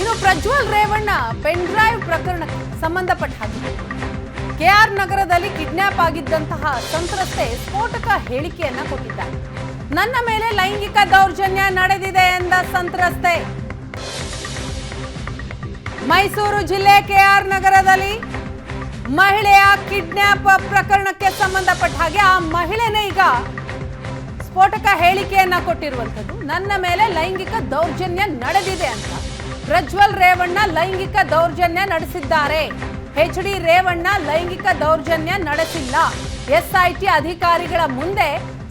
ಇನ್ನು Prajwal Revanna pen drive ಪ್ರಕರಣಕ್ಕೆ ಸಂಬಂಧಪಟ್ಟ ಹಾಗೆ ಕೆಆರ್ ನಗರದಲ್ಲಿ ಕಿಡ್ನಾಪ್ ಆಗಿದ್ದಂತಹ ಸಂತ್ರಸ್ತೆ ಸ್ಫೋಟಕ ಹೇಳಿಕೆಯನ್ನ ಕೊಟ್ಟಿದ್ದಾರೆ. ನನ್ನ ಮೇಲೆ ಲೈಂಗಿಕ ದೌರ್ಜನ್ಯ ನಡೆದಿದೆ ಎಂದ ಸಂತ್ರಸ್ತೆ. ಮೈಸೂರು ಜಿಲ್ಲೆ ಕೆಆರ್ ನಗರದಲ್ಲಿ ಮಹಿಳೆಯ ಕಿಡ್ನಾಪ್ ಪ್ರಕರಣಕ್ಕೆ ಸಂಬಂಧಪಟ್ಟ ಹಾಗೆ ಆ ಮಹಿಳೆನೇ ಈಗ ಸ್ಫೋಟಕ ಹೇಳಿಕೆಯನ್ನ ಕೊಟ್ಟಿರುವಂತದ್ದು. ನನ್ನ ಮೇಲೆ ಲೈಂಗಿಕ ದೌರ್ಜನ್ಯ ನಡೆದಿದೆ ಅಂತ ಪ್ರಜ್ವಲ್ ರೇವಣ್ಣ ಲೈಂಗಿಕ ದೌರ್ಜನ್ಯ ನಡೆಸಿದ್ದಾರೆ. ಎಚ್ ಡಿ ರೇವಣ್ಣ ಲೈಂಗಿಕ ದೌರ್ಜನ್ಯ ನಡೆಸಿಲ್ಲ. ಎಸ್ಐಟಿ ಅಧಿಕಾರಿಗಳ ಮುಂದೆ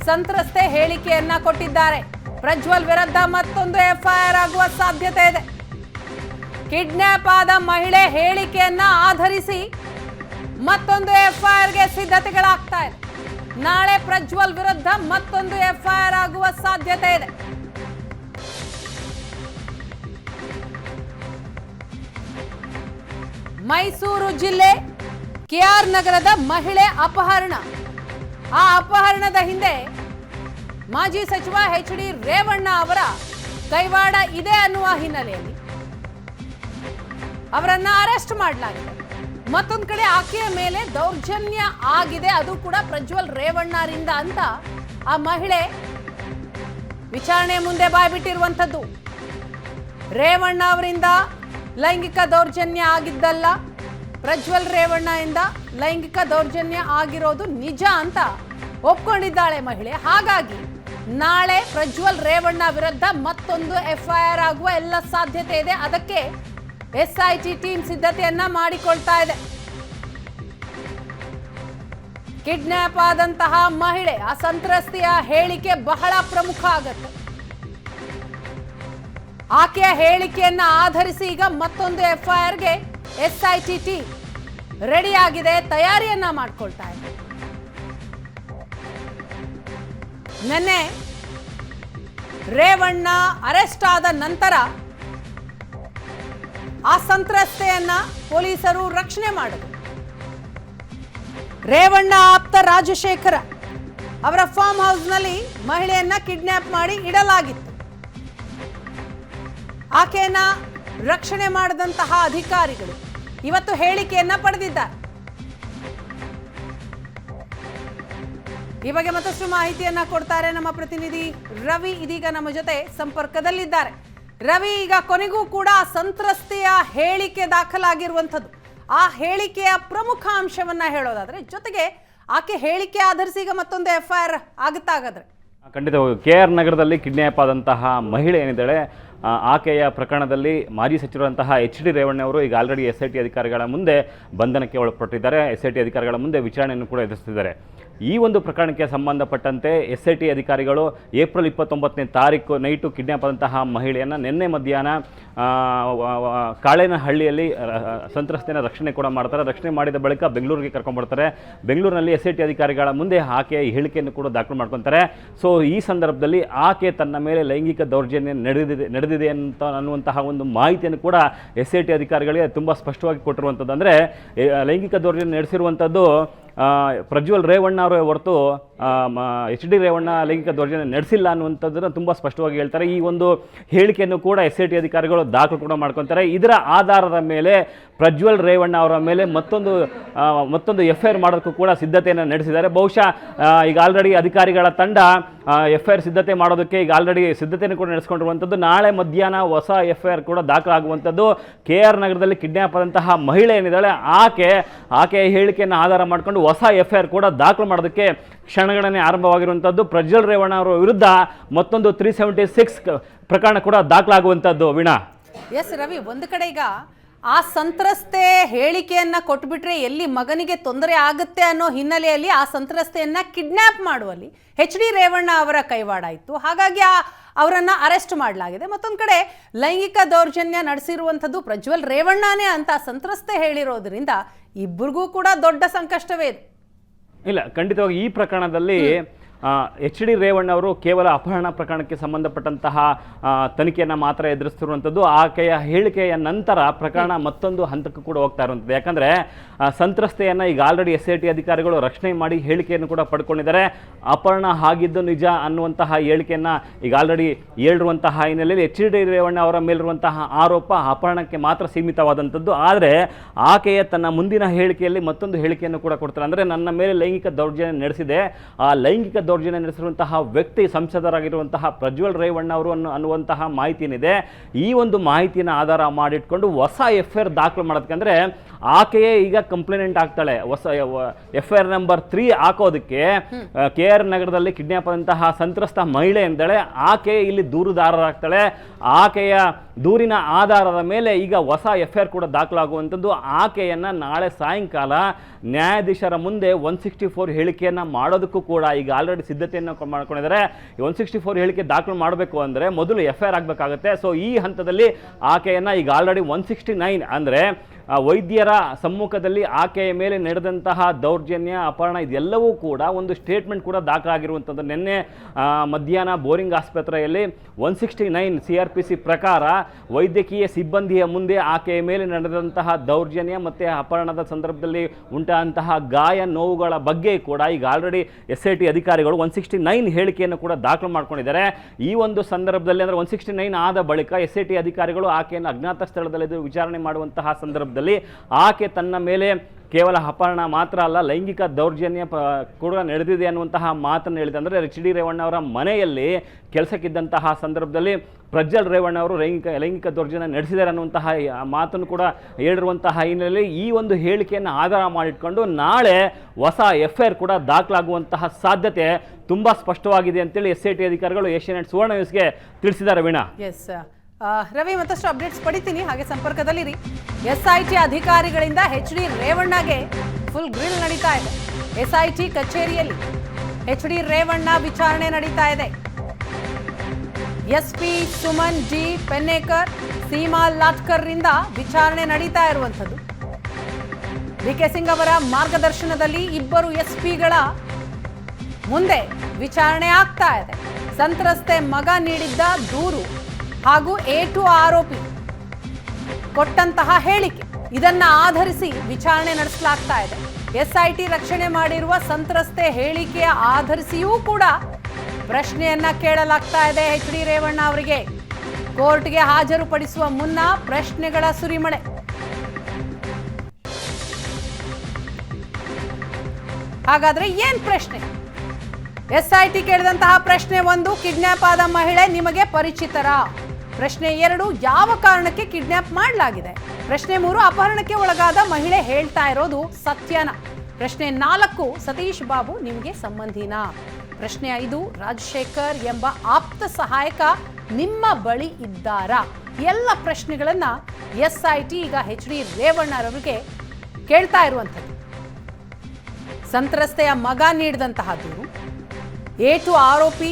ಸಂತ್ರಸ್ತೆ ಹೇಳಿಕೆಯನ್ನ ಕೊಟ್ಟಿದ್ದಾರೆ. ಪ್ರಜ್ವಲ್ ವಿರುದ್ಧ ಮತ್ತೊಂದು ಎಫ್ಐಆರ್ ಆಗುವ ಸಾಧ್ಯತೆ ಇದೆ. ಕಿಡ್ನಾಪ್ ಆದ ಮಹಿಳೆ ಹೇಳಿಕೆಯನ್ನ ಆಧರಿಸಿ ಮತ್ತೊಂದು ಎಫ್ಐಆರ್ಗೆ ಸಿದ್ಧತೆಗಳಾಗ್ತಾ ಇದೆ. ನಾಳೆ ಪ್ರಜ್ವಲ್ ವಿರುದ್ಧ ಮತ್ತೊಂದು ಎಫ್ಐಆರ್ ಆಗುವ ಸಾಧ್ಯತೆ ಇದೆ. ಮೈಸೂರು ಜಿಲ್ಲೆ ಕೆಆರ್ ನಗರದ ಮಹಿಳೆ ಅಪಹರಣ. ಆ ಅಪಹರಣದ ಹಿಂದೆ ಮಾಜಿ ಸಚಿವ ಎಚ್ ಡಿ ರೇವಣ್ಣ ಅವರ ಕೈವಾಡ ಇದೆ ಅನ್ನುವ ಹಿನ್ನೆಲೆಯಲ್ಲಿ ಅವರನ್ನ ಅರೆಸ್ಟ್ ಮಾಡಲಾಗಿದೆ. ಮತ್ತೊಂದು ಕಡೆ ಆಕೆಯ ಮೇಲೆ ದೌರ್ಜನ್ಯ ಆಗಿದೆ, ಅದು ಕೂಡ ಪ್ರಜ್ವಲ್ ರೇವಣ್ಣರಿಂದ ಅಂತ ಆ ಮಹಿಳೆ ವಿಚಾರಣೆ ಮುಂದೆ ಬಾಯ್ಬಿಟ್ಟಿರುವಂಥದ್ದು. ರೇವಣ್ಣ ಅವರಿಂದ ಲೈಂಗಿಕ ದೌರ್ಜನ್ಯ ಆಗಿದ್ದಲ್ಲ, ಪ್ರಜ್ವಲ್ ರೇವಣ್ಣ ಇಂದ ಲೈಂಗಿಕ ದೌರ್ಜನ್ಯ ಆಗಿರೋದು ನಿಜ ಅಂತ ಒಪ್ಕೊಂಡಿದ್ದಾಳೆ ಮಹಿಳೆ. ಹಾಗಾಗಿ ನಾಳೆ ಪ್ರಜ್ವಲ್ ರೇವಣ್ಣ ವಿರುದ್ಧ ಮತ್ತೊಂದು ಎಫ್ಐಆರ್ ಆಗುವ ಎಲ್ಲ ಸಾಧ್ಯತೆ ಇದೆ. ಅದಕ್ಕೆ ಎಸ್ಐಟಿ ಟೀಮ್ ಸಿದ್ಧತೆಯನ್ನ ಮಾಡಿಕೊಳ್ತಾ ಇದೆ. ಕಿಡ್ನಾಪ್ ಆದಂತಹ ಮಹಿಳೆ ಆ ಸಂತ್ರಸ್ತೆಯ ಹೇಳಿಕೆ ಬಹಳ ಪ್ರಮುಖ ಆಗುತ್ತೆ. ಆಕೆಯ ಹೇಳಿಕೆಯನ್ನ ಆಧರಿಸಿ ಈಗ ಮತ್ತೊಂದು ಎಫ್ಐಆರ್ಗೆ ಎಸ್ಐಟಿ ಟೀಮ್ ರೆಡಿ ಆಗಿದೆ, ತಯಾರಿಯನ್ನ ಮಾಡ್ಕೊಳ್ತಾ ಇದೆ. ನಿನ್ನೆ ರೇವಣ್ಣ ಅರೆಸ್ಟ್ ಆದ ನಂತರ ಆ ಸಂತ್ರಸ್ತೆಯನ್ನ ಪೊಲೀಸರು ರಕ್ಷಣೆ ಮಾಡಿದರು. ರೇವಣ್ಣ ಆಪ್ತ ರಾಜಶೇಖರ ಅವರ ಫಾರ್ಮ್ ಹೌಸ್ನಲ್ಲಿ ಮಹಿಳೆಯನ್ನ ಕಿಡ್ನಾಪ್ ಮಾಡಿ ಇಡಲಾಗಿತ್ತು. ಆಕೆಯನ್ನ ರಕ್ಷಣೆ ಮಾಡಿದಂತಹ ಅಧಿಕಾರಿಗಳು ಇವತ್ತು ಹೇಳಿಕೆಯನ್ನ ಪಡೆದಿದ್ದಾರೆ. ಈ ಬಗ್ಗೆ ಮತ್ತಷ್ಟು ಮಾಹಿತಿಯನ್ನ ಕೊಡ್ತಾರೆ ನಮ್ಮ ಪ್ರತಿನಿಧಿ ರವಿ. ಇದೀಗ ನಮ್ಮ ಜೊತೆ ಸಂಪರ್ಕದಲ್ಲಿದ್ದಾರೆ. ರವಿ, ಈಗ ಕೊನೆಗೂ ಕೂಡ ಸಂತ್ರಸ್ತೆಯ ಹೇಳಿಕೆ ದಾಖಲಾಗಿರುವಂಥದ್ದು. ಆ ಹೇಳಿಕೆಯ ಪ್ರಮುಖ ಅಂಶವನ್ನ ಹೇಳೋದಾದ್ರೆ, ಜೊತೆಗೆ ಆಕೆ ಹೇಳಿಕೆ ಆಧರಿಸಿ ಈಗ ಮತ್ತೊಂದು ಎಫ್ಐಆರ್ ಆಗುತ್ತಾ ಹಾಗಾದ್ರೆ? ಖಂಡಿತವಾಗಿ ಕೆಆರ್ ನಗರದಲ್ಲಿ ಕಿಡ್ನಾಪ್ ಆದಂತಹ ಮಹಿಳೆ ಏನಿದ್ದಾಳೆ, ಆಕೆಯ ಪ್ರಕರಣದಲ್ಲಿ ಮಾಜಿ ಸಚಿವರಂತಹ ಎಚ್ ಡಿ ರೇವಣ್ಣ ಅವರು ಈಗ ಆಲ್ರೆಡಿ ಎಸ್ಐಟಿ ಅಧಿಕಾರಿಗಳ ಮುಂದೆ ಬಂಧನಕ್ಕೆ ಒಳಪಟ್ಟಿದ್ದಾರೆ. ಎಸ್ಐಟಿ ಅಧಿಕಾರಿಗಳ ಮುಂದೆ ವಿಚಾರಣೆಯನ್ನು ಕೂಡ ಎದುರಿಸ್ತಿದ್ದಾರೆ. ಈ ಒಂದು ಪ್ರಕರಣಕ್ಕೆ ಸಂಬಂಧಪಟ್ಟಂತೆ ಎಸ್ಐಟಿ ಅಧಿಕಾರಿಗಳು ಏಪ್ರಿಲ್ 29ನೇ ತಾರೀಕು ನೈಟು ಕಿಡ್ನಾಪ್ ಆದಂತಹ ಮಹಿಳೆಯನ್ನು ನಿನ್ನೆ ಮಧ್ಯಾಹ್ನ ಕಾಳೇನಹಳ್ಳಿಯಲ್ಲಿ ಸಂತ್ರಸ್ತೆಯನ್ನು ರಕ್ಷಣೆ ಕೂಡ ಮಾಡ್ತಾರೆ. ರಕ್ಷಣೆ ಮಾಡಿದ ಬಳಿಕ ಬೆಂಗಳೂರಿಗೆ ಕರ್ಕೊಂಡ್ಬರ್ತಾರೆ. ಬೆಂಗಳೂರಿನಲ್ಲಿ ಎಸ್ಐಟಿ ಅಧಿಕಾರಿಗಳ ಮುಂದೆ ಆಕೆಯ ಹೇಳಿಕೆಯನ್ನು ಕೂಡ ದಾಖಲು ಮಾಡ್ಕೊತಾರೆ. ಸೊ ಈ ಸಂದರ್ಭದಲ್ಲಿ ಆಕೆ ತನ್ನ ಮೇಲೆ ಲೈಂಗಿಕ ದೌರ್ಜನ್ಯ ನಡೆದಿದೆ ಅಂತ ಅನ್ನುವಂತಹ ಒಂದು ಮಾಹಿತಿಯನ್ನು ಕೂಡ ಎಸ್ಐಟಿ ಅಧಿಕಾರಿಗಳಿಗೆ ತುಂಬ ಸ್ಪಷ್ಟವಾಗಿ ಕೊಟ್ಟಿರುವಂಥದ್ದು. ಅಂದರೆ ಲೈಂಗಿಕ ದೌರ್ಜನ್ಯ ನಡೆಸಿರುವಂಥದ್ದು ಪ್ರಜ್ವಲ್ ರೇವಣ್ಣ ಅವರೇ ಹೊರತು ಎಚ್ ಡಿ ರೇವಣ್ಣ ಲೈಂಗಿಕ ದೌರ್ಜನ್ಯ ನಡೆಸಿಲ್ಲ ಅನ್ನುವಂಥದ್ದನ್ನು ತುಂಬ ಸ್ಪಷ್ಟವಾಗಿ ಹೇಳ್ತಾರೆ. ಈ ಒಂದು ಹೇಳಿಕೆಯನ್ನು ಕೂಡ ಎಸ್ಐಟಿ ಅಧಿಕಾರಿಗಳು ದಾಖಲು ಕೂಡ ಮಾಡ್ಕೊತಾರೆ. ಇದರ ಆಧಾರದ ಮೇಲೆ ಪ್ರಜ್ವಲ್ ರೇವಣ್ಣ ಅವರ ಮೇಲೆ ಮತ್ತೊಂದು ಎಫ್ಐಆರ್ ಮಾಡೋದಕ್ಕೂ ಕೂಡ ಸಿದ್ಧತೆಯನ್ನು ನಡೆಸಿದ್ದಾರೆ. ಬಹುಶಃ ಈಗ ಆಲ್ರೆಡಿ ಅಧಿಕಾರಿಗಳ ತಂಡ ಎಫ್ಐಆರ್ ಸಿದ್ಧತೆ ಮಾಡೋದಕ್ಕೆ ಈಗ ಆಲ್ರೆಡಿ ಸಿದ್ಧತೆಯನ್ನು ಕೂಡ ನಡೆಸ್ಕೊಂಡಿರುವಂಥದ್ದು. ನಾಳೆ ಮಧ್ಯಾಹ್ನ ಹೊಸ ಎಫ್ಐಆರ್ ಕೂಡ ದಾಖಲಾಗುವಂಥದ್ದು. ಕೆಆರ್ ನಗರದಲ್ಲಿ ಕಿಡ್ನಾಪ್ ಆದಂತಹ ಮಹಿಳೆ ಏನಿದ್ದಾಳೆ, ಆಕೆಯ ಹೇಳಿಕೆಯನ್ನು ಆಧಾರ ಮಾಡಿಕೊಂಡು ಹೊಸ ಎಫ್ಐಆರ್ ಕೂಡ ದಾಖಲು ಮಾಡೋದಕ್ಕೆ ಕ್ಷಣಗಣನೆ ಆರಂಭವಾಗಿರುವಂಥದ್ದು. ಪ್ರಜ್ವಲ್ ರೇವಣ್ಣ ಅವರ ವಿರುದ್ಧ ಮತ್ತೊಂದು 376 ಪ್ರಕರಣ ಕೂಡ ದಾಖಲಾಗುವಂಥದ್ದು. ವೀಣಾ. ಎಸ್ ರವಿ, ಒಂದು ಕಡೆ ಈಗ ಆ ಸಂತ್ರಸ್ತೆ ಹೇಳಿಕೆಯನ್ನ ಕೊಟ್ಬಿಟ್ರೆ ಎಲ್ಲಿ ಮಗನಿಗೆ ತೊಂದರೆ ಆಗುತ್ತೆ ಅನ್ನೋ ಹಿನ್ನೆಲೆಯಲ್ಲಿ ಆ ಸಂತ್ರಸ್ತೆಯನ್ನ ಕಿಡ್ನಾಪ್ ಮಾಡುವಲ್ಲಿ ಎಚ್ ಡಿ ರೇವಣ್ಣ ಅವರ ಕೈವಾಡ ಇತ್ತು. ಹಾಗಾಗಿ ಅವರನ್ನ ಅರೆಸ್ಟ್ ಮಾಡಲಾಗಿದೆ. ಮತ್ತೊಂದು ಕಡೆ ಲೈಂಗಿಕ ದೌರ್ಜನ್ಯ ನಡೆಸಿರುವಂಥದ್ದು ಪ್ರಜ್ವಲ್ ರೇವಣ್ಣನೇ ಅಂತ ಸಂತ್ರಸ್ತೆ ಹೇಳಿರೋದ್ರಿಂದ ಇಬ್ಬರಿಗೂ ಕೂಡ ದೊಡ್ಡ ಸಂಕಷ್ಟವೇ ಇದೆ. ಇಲ್ಲ, ಖಂಡಿತವಾಗಿ ಈ ಪ್ರಕರಣದಲ್ಲಿ ಎಚ್ ಡಿ ರೇವಣ್ಣ ಅವರು ಕೇವಲ ಅಪಹರಣ ಪ್ರಕರಣಕ್ಕೆ ಸಂಬಂಧಪಟ್ಟಂತಹ ತನಿಖೆಯನ್ನು ಮಾತ್ರ ಎದುರಿಸ್ತಿರುವಂಥದ್ದು. ಆಕೆಯ ಹೇಳಿಕೆಯ ನಂತರ ಪ್ರಕರಣ ಮತ್ತೊಂದು ಹಂತಕ್ಕೂ ಕೂಡ ಹೋಗ್ತಾ ಇರುವಂಥದ್ದು. ಯಾಕಂದರೆ ಸಂತ್ರಸ್ತೆಯನ್ನು ಈಗ ಆಲ್ರೆಡಿ SIT ಅಧಿಕಾರಿಗಳು ರಕ್ಷಣೆ ಮಾಡಿ ಹೇಳಿಕೆಯನ್ನು ಕೂಡ ಪಡ್ಕೊಂಡಿದ್ದಾರೆ. ಅಪಹರಣ ಆಗಿದ್ದು ನಿಜ ಅನ್ನುವಂತಹ ಹೇಳಿಕೆಯನ್ನು ಈಗ ಆಲ್ರೆಡಿ ಹೇಳಿರುವಂತಹ ಹಿನ್ನೆಲೆಯಲ್ಲಿ ಎಚ್ ಡಿ ರೇವಣ್ಣ ಅವರ ಮೇಲಿರುವಂತಹ ಆರೋಪ ಅಪಹರಣಕ್ಕೆ ಮಾತ್ರ ಸೀಮಿತವಾದಂಥದ್ದು. ಆದರೆ ಆಕೆಯ ತನ್ನ ಮುಂದಿನ ಹೇಳಿಕೆಯಲ್ಲಿ ಮತ್ತೊಂದು ಹೇಳಿಕೆಯನ್ನು ಕೂಡ ಕೊಡ್ತಾರೆ. ಅಂದರೆ ನನ್ನ ಮೇಲೆ ಲೈಂಗಿಕ ದೌರ್ಜನ್ಯ ನಡೆಸಿದೆ, ಆ ಲೈಂಗಿಕ ದೌರ್ಜನ್ಯ ನಡೆಸಿರುವಂತಹ ವ್ಯಕ್ತಿ ಸಂಸದರಾಗಿರುವಂತಹ ಪ್ರಜ್ವಲ್ ರೇವಣ್ಣ ಅವರು ಅನ್ನುವಂತಹ ಮಾಹಿತಿ ಏನಿದೆ, ಈ ಒಂದು ಮಾಹಿತಿಯನ್ನು ಆಧಾರ ಮಾಡಿಟ್ಕೊಂಡು ಹೊಸ FIR ದಾಖಲು ಮಾಡೋದಕ್ಕೆ, ಅಂದರೆ ಆಕೆಯೇ ಈಗ ಕಂಪ್ಲೇಂಟ್ ಆಗ್ತಾಳೆ. ಹೊಸ FIR ನಂಬರ್ 3 ಹಾಕೋದಕ್ಕೆ KR ನಗರದಲ್ಲಿ ಕಿಡ್ನಾಪ್ ಆದಂತಹ ಸಂತ್ರಸ್ತ ಮಹಿಳೆ ಎಂದಳೆ ಆಕೆ ಇಲ್ಲಿ ದೂರುದಾರರಾಗ್ತಾಳೆ. ಆಕೆಯ ದೂರಿನ ಆಧಾರದ ಮೇಲೆ ಈಗ ಹೊಸ FIR ಕೂಡ ದಾಖಲಾಗುವಂಥದ್ದು. ಆಕೆಯನ್ನು ನಾಳೆ ಸಾಯಂಕಾಲ ನ್ಯಾಯಾಧೀಶರ ಮುಂದೆ 164 ಹೇಳಿಕೆಯನ್ನು ಮಾಡೋದಕ್ಕೂ ಕೂಡ ಈಗ ಆಲ್ರೆಡಿ ಸಿದ್ಧತೆಯನ್ನು ಮಾಡ್ಕೊಂಡಿದ್ದಾರೆ. 164 ಹೇಳಿಕೆ ದಾಖಲು ಮಾಡಬೇಕು ಅಂದರೆ ಮೊದಲು FIR ಆಗಬೇಕಾಗುತ್ತೆ. ಸೊ ಈ ಹಂತದಲ್ಲಿ ಆಕೆಯನ್ನು ಈಗ ಆಲ್ರೆಡಿ 169 ಅಂದರೆ ವೈದ್ಯರ ಸಮ್ಮುಖದಲ್ಲಿ ಆಕೆಯ ಮೇಲೆ ನಡೆದಂತಹ ದೌರ್ಜನ್ಯ, ಅಪಹರಣ ಇದೆಲ್ಲವೂ ಕೂಡ ಒಂದು ಸ್ಟೇಟ್ಮೆಂಟ್ ಕೂಡ ದಾಖಲಾಗಿರುವಂಥದ್ದು. ನಿನ್ನೆ ಮಧ್ಯಾಹ್ನ ಬೋರಿಂಗ್ ಆಸ್ಪತ್ರೆಯಲ್ಲಿ 169 CRPC ಪ್ರಕಾರ ವೈದ್ಯಕೀಯ ಸಿಬ್ಬಂದಿಯ ಮುಂದೆ ಆಕೆಯ ಮೇಲೆ ನಡೆದಂತಹ ದೌರ್ಜನ್ಯ ಮತ್ತು ಅಪಹರಣದ ಸಂದರ್ಭದಲ್ಲಿ ಉಂಟಾದಂತಹ ಗಾಯ ನೋವುಗಳ ಬಗ್ಗೆ ಕೂಡ ಈಗ ಆಲ್ರೆಡಿ SIT ಅಧಿಕಾರಿಗಳು 169 ಹೇಳಿಕೆಯನ್ನು ಕೂಡ ದಾಖಲು ಮಾಡ್ಕೊಂಡಿದ್ದಾರೆ. ಈ ಒಂದು ಸಂದರ್ಭದಲ್ಲಿ ಅಂದರೆ 169 ಆದ ಬಳಿಕ SIT ಅಧಿಕಾರಿಗಳು ಆಕೆಯನ್ನು ಅಜ್ಞಾತ ಸ್ಥಳದಲ್ಲಿ ವಿಚಾರಣೆ ಮಾಡುವಂತಹ ಸಂದರ್ಭದಲ್ಲಿ ಆಕೆ ತನ್ನ ಮೇಲೆ ಕೇವಲ ಅಪಹರಣ ಮಾತ್ರ ಅಲ್ಲ, ಲೈಂಗಿಕ ದೌರ್ಜನ್ಯ ಕೂಡ ನಡೆದಿದೆ ಅನ್ನುವಂತಹ ಮಾತನ್ನು ಹೇಳಿದೆ. ಅಂದರೆ ಎಚ್ ಡಿ ರೇವಣ್ಣ ಅವರ ಮನೆಯಲ್ಲಿ ಕೆಲಸಕ್ಕಿದ್ದಂತಹ ಸಂದರ್ಭದಲ್ಲಿ ಪ್ರಜ್ವಲ್ ರೇವಣ್ಣ ಅವರು ಲೈಂಗಿಕ ದೌರ್ಜನ್ಯ ನಡೆಸಿದ್ದಾರೆ ಅನ್ನುವಂತಹ ಮಾತನ್ನು ಕೂಡ ಹೇಳಿರುವಂತಹ ಹಿನ್ನೆಲೆಯಲ್ಲಿ ಈ ಒಂದು ಹೇಳಿಕೆಯನ್ನು ಆಧಾರ ಮಾಡಿಟ್ಕೊಂಡು ನಾಳೆ ಹೊಸ FIR ಕೂಡ ದಾಖಲಾಗುವಂತಹ ಸಾಧ್ಯತೆ ತುಂಬ ಸ್ಪಷ್ಟವಾಗಿದೆ ಅಂತೇಳಿ SIT ಅಧಿಕಾರಿಗಳು ಏಷ್ಯಾನೆಟ್ ಸುವರ್ಣ ನ್ಯೂಸ್ಗೆ ತಿಳಿಸಿದ್ದಾರೆ. ವೀಣಾ, ಎಸ್ ರವಿ, ಮತ್ತಷ್ಟು ಅಪ್ಡೇಟ್ಸ್ ಪಡಿತೀನಿ, ಹಾಗೆ ಸಂಪರ್ಕದಲ್ಲಿರಿ. SIT ಅಧಿಕಾರಿಗಳಿಂದ ಎಚ್ ಡಿ ರೇವಣ್ಣಗೆ ಫುಲ್ ಗ್ರಿಲ್ ನಡೀತಾ ಇದೆ. SIT ಕಚೇರಿಯಲ್ಲಿ ಎಚ್ ಡಿ ರೇವಣ್ಣ ವಿಚಾರಣೆ ನಡೀತಾ ಇದೆ. SP ಸುಮನ್ G ಪೆನ್ನೇಕರ್, ಸೀಮಾ ಲಾಟ್ಕರ್ ರಿಂದ ವಿಚಾರಣೆ ನಡೀತಾ ಇರುವಂಥದ್ದು. DK ಸಿಂಗ್ ಅವರ ಮಾರ್ಗದರ್ಶನದಲ್ಲಿ ಇಬ್ಬರು SPಗಳ ಮುಂದೆ ವಿಚಾರಣೆ ಆಗ್ತಾ ಇದೆ. ಸಂತ್ರಸ್ತೆ ಮಗ ನೀಡಿದ್ದ ದೂರು ಹಾಗೂ A2 ಆರೋಪಿ ಕೊಟ್ಟಂತಹ ಹೇಳಿಕೆ ಇದನ್ನ ಆಧರಿಸಿ ವಿಚಾರಣೆ ನಡೆಸಲಾಗ್ತಾ ಇದೆ. SIT ರಕ್ಷಣೆ ಮಾಡಿರುವ ಸಂತ್ರಸ್ತೆ ಹೇಳಿಕೆಯ ಆಧರಿಸಿಯೂ ಕೂಡ ಪ್ರಶ್ನೆಯನ್ನ ಕೇಳಲಾಗ್ತಾ ಇದೆ. ಎಚ್ ಡಿ ರೇವಣ್ಣ ಅವರಿಗೆ ಕೋರ್ಟ್ಗೆ ಹಾಜರುಪಡಿಸುವ ಮುನ್ನ ಪ್ರಶ್ನೆಗಳ ಸುರಿಮಳೆ. ಹಾಗಾದ್ರೆ ಏನ್ ಪ್ರಶ್ನೆ? SIT ಕೇಳಿದಂತಹ ಪ್ರಶ್ನೆ 1, ಕಿಡ್ನಾಪ್ ಆದ ಮಹಿಳೆ ನಿಮಗೆ ಪರಿಚಿತರಾ? ಪ್ರಶ್ನೆ 2, ಯಾವ ಕಾರಣಕ್ಕೆ ಕಿಡ್ನಾಪ್ ಮಾಡಲಾಗಿದೆ? ಪ್ರಶ್ನೆ 3, ಅಪಹರಣಕ್ಕೆ ಒಳಗಾದ ಮಹಿಳೆ ಹೇಳ್ತಾ ಇರೋದು ಸತ್ಯನಾ? ಪ್ರಶ್ನೆ 4, ಸತೀಶ್ ಬಾಬು ನಿಮಗೆ ಸಂಬಂಧಿನಾ? ಪ್ರಶ್ನೆ 5, ರಾಜಶೇಖರ್ ಎಂಬ ಆಪ್ತ ಸಹಾಯಕ ನಿಮ್ಮ ಬಳಿ ಇದ್ದಾರಾ? ಎಲ್ಲ ಪ್ರಶ್ನೆಗಳನ್ನ SIT ಈಗ ಎಚ್ ಡಿ ರೇವಣ್ಣರವರಿಗೆ ಕೇಳ್ತಾ ಇರುವಂಥದ್ದು. ಸಂತ್ರಸ್ತೆಯ ಮಗ ನೀಡಿದಂತಹ ದೂರು, A2 ಆರೋಪಿ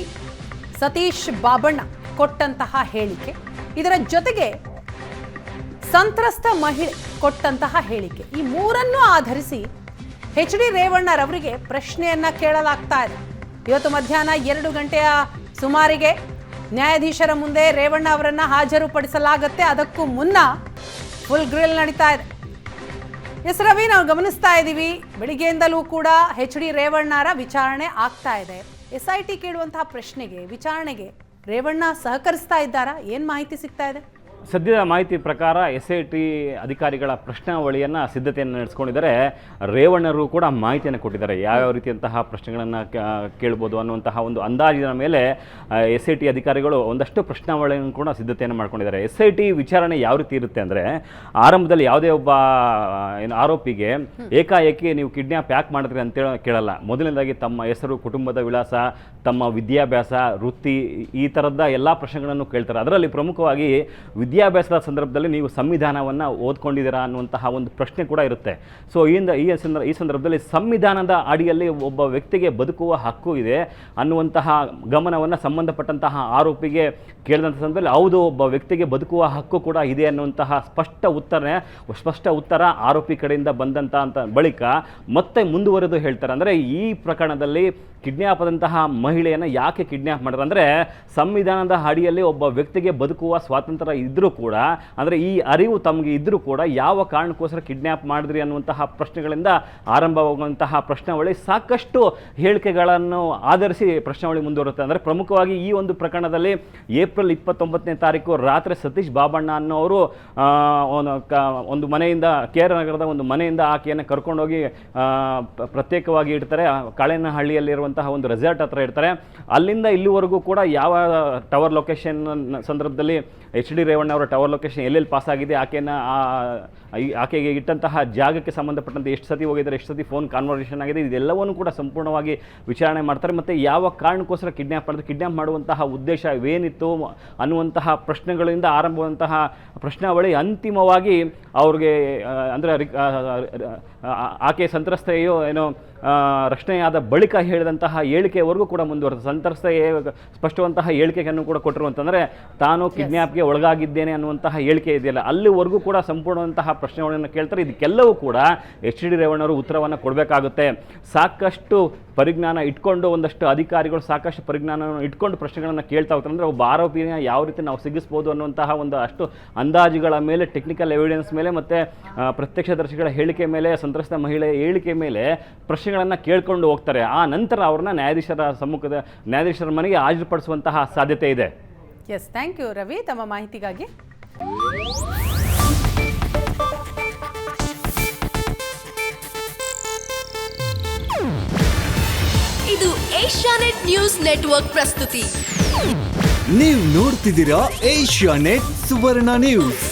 ಸತೀಶ್ ಬಾಬಣ್ಣ ಕೊಟ್ಟಂತಹ ಹೇಳಿಕೆ, ಇದರ ಜೊತೆಗೆ ಸಂತ್ರಸ್ತ ಮಹಿಳೆ ಕೊಟ್ಟಂತಹ ಹೇಳಿಕೆ, ಈ ಮೂರನ್ನು ಆಧರಿಸಿ ಎಚ್ ಡಿ ರೇವಣ್ಣರವರಿಗೆ ಪ್ರಶ್ನೆಯನ್ನ ಕೇಳಲಾಗ್ತಾ ಇದೆ. ಇವತ್ತು ಮಧ್ಯಾಹ್ನ 2 ಗಂಟೆಯ ಸುಮಾರಿಗೆ ನ್ಯಾಯಾಧೀಶರ ಮುಂದೆ ರೇವಣ್ಣ ಅವರನ್ನ ಹಾಜರುಪಡಿಸಲಾಗುತ್ತೆ. ಅದಕ್ಕೂ ಮುನ್ನ ಫುಲ್ ಗ್ರಿಲ್ ನಡೀತಾ ಇದೆ. ಎಸ್ ರವಿ, ನಾವು ಗಮನಿಸ್ತಾ ಇದ್ದೀವಿ ಬೆಳಿಗ್ಗೆಯಿಂದಲೂ ಕೂಡ ಎಚ್ ಡಿ ರೇವಣ್ಣರ ವಿಚಾರಣೆ ಆಗ್ತಾ ಇದೆ. SIT ಕೇಳುವಂತಹ ಪ್ರಶ್ನೆಗೆ, ವಿಚಾರಣೆಗೆ ರೇವಣ್ಣ ಸಹಕರಿಸ್ತಾ ಇದ್ದಾರಾ? ಏನ್ ಮಾಹಿತಿ ಸಿಗ್ತಾ ಇದೆ? ಸದ್ಯದ ಮಾಹಿತಿ ಪ್ರಕಾರ SIT ಅಧಿಕಾರಿಗಳ ಪ್ರಶ್ನಾವಳಿಯನ್ನು ಸಿದ್ಧತೆಯನ್ನು ನಡೆಸ್ಕೊಂಡಿದ್ದಾರೆ. ರೇವಣ್ಣರು ಕೂಡ ಮಾಹಿತಿಯನ್ನು ಕೊಟ್ಟಿದ್ದಾರೆ, ಯಾವ್ಯಾವ ರೀತಿಯಂತಹ ಪ್ರಶ್ನೆಗಳನ್ನು ಕೇಳ್ಬೋದು ಅನ್ನುವಂತಹ ಒಂದು ಅಂದಾಜಿನ ಮೇಲೆ SIT ಅಧಿಕಾರಿಗಳು ಒಂದಷ್ಟು ಪ್ರಶ್ನಾವಳಿಯನ್ನು ಕೂಡ ಸಿದ್ಧತೆಯನ್ನು ಮಾಡ್ಕೊಂಡಿದ್ದಾರೆ. SIT ವಿಚಾರಣೆ ಯಾವ ರೀತಿ ಇರುತ್ತೆ ಅಂದರೆ, ಆರಂಭದಲ್ಲಿ ಯಾವುದೇ ಒಬ್ಬ ಆರೋಪಿಗೆ ಏಕಾಏಕಿ ನೀವು ಕಿಡ್ನಾಪ್ ಯಾಕೆ ಮಾಡಿದ್ರಿ ಅಂತೇಳಿ ಕೇಳಲ್ಲ. ಮೊದಲನೇದಾಗಿ ತಮ್ಮ ಹೆಸರು, ಕುಟುಂಬದ ವಿಳಾಸ, ತಮ್ಮ ವಿದ್ಯಾಭ್ಯಾಸ, ವೃತ್ತಿ, ಈ ಥರದ ಎಲ್ಲ ಪ್ರಶ್ನೆಗಳನ್ನು ಕೇಳ್ತಾರೆ. ಅದರಲ್ಲಿ ಪ್ರಮುಖವಾಗಿ ವಿದ್ಯಾಭ್ಯಾಸದ ಸಂದರ್ಭದಲ್ಲಿ ನೀವು ಸಂವಿಧಾನವನ್ನು ಓದ್ಕೊಂಡಿದ್ದೀರಾ ಅನ್ನುವಂತಹ ಒಂದು ಪ್ರಶ್ನೆ ಕೂಡ ಇರುತ್ತೆ. ಸೊ ಈ ಸಂದರ್ಭದಲ್ಲಿ ಸಂವಿಧಾನದ ಅಡಿಯಲ್ಲಿ ಒಬ್ಬ ವ್ಯಕ್ತಿಗೆ ಬದುಕುವ ಹಕ್ಕು ಇದೆ ಅನ್ನುವಂತಹ ಗಮನವನ್ನು ಸಂಬಂಧಪಟ್ಟಂತಹ ಆರೋಪಿಗೆ ಕೇಳಿದಂಥ ಸಂದರ್ಭದಲ್ಲಿ ಹೌದು, ಒಬ್ಬ ವ್ಯಕ್ತಿಗೆ ಬದುಕುವ ಹಕ್ಕು ಕೂಡ ಇದೆ ಅನ್ನುವಂತಹ ಸ್ಪಷ್ಟ ಉತ್ತರ ಆರೋಪಿ ಕಡೆಯಿಂದ ಬಂದಂಥ ಬಳಿಕ ಮತ್ತೆ ಮುಂದುವರೆದು ಹೇಳ್ತಾರೆ. ಅಂದರೆ ಈ ಪ್ರಕರಣದಲ್ಲಿ ಕಿಡ್ನ್ಯಾಪ್ ಆದಂತಹ ಮಹಿಳೆಯನ್ನು ಯಾಕೆ ಕಿಡ್ನ್ಯಾಪ್ ಮಾಡಿದ್ರು ಅಂದರೆ ಸಂವಿಧಾನದ ಅಡಿಯಲ್ಲಿ ಒಬ್ಬ ವ್ಯಕ್ತಿಗೆ ಬದುಕುವ ಸ್ವಾತಂತ್ರ್ಯ ಇದ್ದರೂ ಕೂಡ, ಅಂದರೆ ಈ ಅರಿವು ತಮಗೆ ಇದ್ದರೂ ಕೂಡ ಯಾವ ಕಾರಣಕ್ಕೋಸ್ಕರ ಕಿಡ್ನ್ಯಾಪ್ ಮಾಡಿದ್ರಿ ಅನ್ನುವಂತಹ ಪ್ರಶ್ನೆಗಳಿಂದ ಆರಂಭವಾಗುವಂತಹ ಪ್ರಶ್ನಾವಳಿ ಸಾಕಷ್ಟು ಹೇಳಿಕೆಗಳನ್ನು ಆಧರಿಸಿ ಪ್ರಶ್ನಾವಳಿ ಮುಂದುವರುತ್ತೆ. ಅಂದರೆ ಪ್ರಮುಖವಾಗಿ ಈ ಒಂದು ಪ್ರಕರಣದಲ್ಲಿ ಏಪ್ರಿಲ್ 29ನೇ ತಾರೀಕು ರಾತ್ರಿ ಸತೀಶ್ ಬಾಬಣ್ಣ ಅನ್ನೋರು ಒಂದು ಮನೆಯಿಂದ KR ನಗರದ ಒಂದು ಮನೆಯಿಂದ ಆಕೆಯನ್ನು ಕರ್ಕೊಂಡೋಗಿ ಪ್ರತ್ಯೇಕವಾಗಿ ಇಡ್ತಾರೆ. ಕಾಳೇನಹಳ್ಳಿಯಲ್ಲಿರುವಂತಹ ಒಂದು ರೆಸಾರ್ಟ್ ಹತ್ರ ಇಡ್ತಾರೆ. ಅಲ್ಲಿಂದ ಇಲ್ಲಿವರೆಗೂ ಕೂಡ ಯಾವ ಟವರ್ ಲೊಕೇಶನ್ ಸಂದರ್ಭದಲ್ಲಿ HD ರೇವಣ್ಣ ಅವರ ಟವರ್ ಲೊಕೇಶನ್ ಎಲ್ಲೆಲ್ಲಿ ಪಾಸ್ ಆಗಿದೆ, ಆಕೆಗೆ ಇಟ್ಟಂತಹ ಜಾಗಕ್ಕೆ ಸಂಬಂಧಪಟ್ಟಂತೆ ಎಷ್ಟು ಸತಿ ಹೋಗಿದ್ದಾರೆ, ಎಷ್ಟು ಸತಿ ಫೋನ್ ಕಾನ್ವರ್ಸೇಷನ್ ಆಗಿದೆ, ಇದೆಲ್ಲವನ್ನೂ ಕೂಡ ಸಂಪೂರ್ಣವಾಗಿ ವಿಚಾರಣೆ ಮಾಡ್ತಾರೆ. ಮತ್ತು ಯಾವ ಕಾರಣಕ್ಕೋಸ್ಕರ ಕಿಡ್ನ್ಯಾಪ್ ಮಾಡಿದ್ರು, ಕಿಡ್ನ್ಯಾಪ್ ಮಾಡುವಂತಹ ಉದ್ದೇಶ ಏನಿತ್ತು ಅನ್ನುವಂತಹ ಪ್ರಶ್ನೆಗಳಿಂದ ಆರಂಭವಾದಂತಹ ಪ್ರಶ್ನಾವಳಿ ಅಂತಿಮವಾಗಿ ಅವ್ರಿಗೆ ಅಂದರೆ ಆಕೆ ಸಂತ್ರಸ್ತೆಯು ರಕ್ಷಣೆಯಾದ ಬಳಿಕ ಹೇಳಿದಂತಹ ಹೇಳಿಕೆವರೆಗೂ ಕೂಡ ಮುಂದುವರೆದ. ಸಂತ್ರಸ್ತೆಯೇ ಸ್ಪಷ್ಟವಂತಹ ಹೇಳಿಕೆಯನ್ನು ಕೂಡ ಕೊಟ್ಟಿರುವಂತಂದರೆ ತಾನು ಕಿಡ್ನ್ಯಾಪ್ಗೆ ಒಳಗಾಗಿದ್ದೇನೆ ಅನ್ನುವಂತಹ ಹೇಳಿಕೆ ಇದೆಯಲ್ಲ, ಅಲ್ಲಿವರೆಗೂ ಕೂಡ ಸಂಪೂರ್ಣವಂತಹ ಪ್ರಶ್ನೆಗಳನ್ನು ಕೇಳ್ತಾರೆ. ಇದಕ್ಕೆಲ್ಲವೂ ಕೂಡ HD ರೇವಣ್ಣವರು ಉತ್ತರವನ್ನು ಕೊಡಬೇಕಾಗುತ್ತೆ. ಸಾಕಷ್ಟು ಪರಿಜ್ಞಾನ ಇಟ್ಕೊಂಡು ಒಂದಷ್ಟು ಅಧಿಕಾರಿಗಳು ಸಾಕಷ್ಟು ಪರಿಜ್ಞಾನವನ್ನು ಇಟ್ಕೊಂಡು ಪ್ರಶ್ನೆಗಳನ್ನು ಕೇಳ್ತಾ ಹೋಗ್ತಾರೆ. ಅಂದರೆ ಒಬ್ಬ ಆರೋಪಿನ ಯಾವ ರೀತಿ ನಾವು ಸಿಗಿಸ್ಬೋದು ಅನ್ನುವಂತಹ ಒಂದು ಅಷ್ಟು ಅಂದಾಜುಗಳ ಮೇಲೆ, ಟೆಕ್ನಿಕಲ್ ಎವಿಡೆನ್ಸ್ ಮೇಲೆ ಮತ್ತು ಪ್ರತ್ಯಕ್ಷದರ್ಶಿಗಳ ಹೇಳಿಕೆ ಮೇಲೆ, ಸಂತ್ರಸ್ತ ಮಹಿಳೆಯ ಹೇಳಿಕೆ ಮೇಲೆ ಪ್ರಶ್ನೆಗಳನ್ನು ಕೇಳ್ಕೊಂಡು ಹೋಗ್ತಾರೆ. ಆ ನಂತರ ಅವ್ರನ್ನ ನ್ಯಾಯಾಧೀಶರ ಮನೆಗೆ ಹಾಜರುಪಡಿಸುವಂತಹ ಸಾಧ್ಯತೆ ಇದೆ. ಎಸ್, ಥ್ಯಾಂಕ್ ಯು ರವಿ ತಮ್ಮ ಮಾಹಿತಿಗಾಗಿ. ಇದು ಏಷ್ಯಾನೆಟ್ ನ್ಯೂಸ್ ನೆಟ್ವರ್ಕ್ ಪ್ರಸ್ತುತಿ. ನೀವು ನೋಡ್ತಿದ್ದೀರಾ ಏಷ್ಯಾನೆಟ್ ಸುವರ್ಣ ನ್ಯೂಸ್.